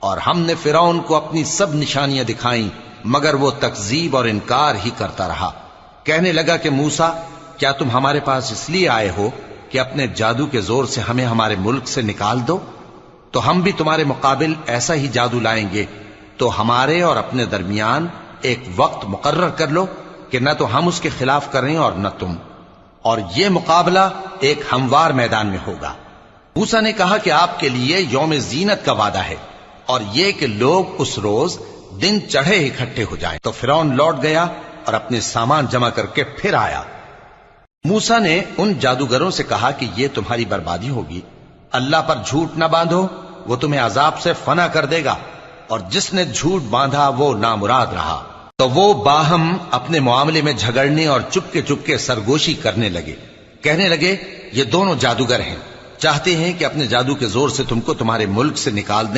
और हमने फिरौन को अपनी सब निशानियां दिखाई, मगर वो तकजीब और इनकार ही करता रहा। कहने लगा कि मूसा, क्या तुम हमारे पास इसलिए आए हो कि अपने जादू के जोर से हमें हमारे मुल्क से निकाल दो? तो हम भी तुम्हारे मुकाबिल ऐसा ही जादू लाएंगे, तो हमारे और अपने दरमियान एक वक्त मुकर्रर कर लो कि न तो हम उसके खिलाफ करें और न तुम, और ये मुकाबला एक हमवार मैदान में होगा। मूसा ने कहा कि आपके लिए यौम जीनत का वादा है और ये कि लोग उस रोज दिन चढ़े इकट्ठे हो जाएं। तो फिरौन लौट गया और अपने सामान जमा करके फिर आया। मूसा ने उन जादूगरों से कहा कि ये तुम्हारी बर्बादी होगी, अल्लाह पर झूठ न बांधो, वो तुम्हें अजाब से फना कर देगा, और जिसने झूठ बांधा वो नामुराद रहा। तो वो बाहम अपने मामले में झगड़ने और चुपके सरगोशी करने लगे। कहने लगे, ये दोनों जादूगर हैं, चाहते हैं कि अपने जादू के जोर से तुमको तुम्हारे मुल्क से निकाल दें।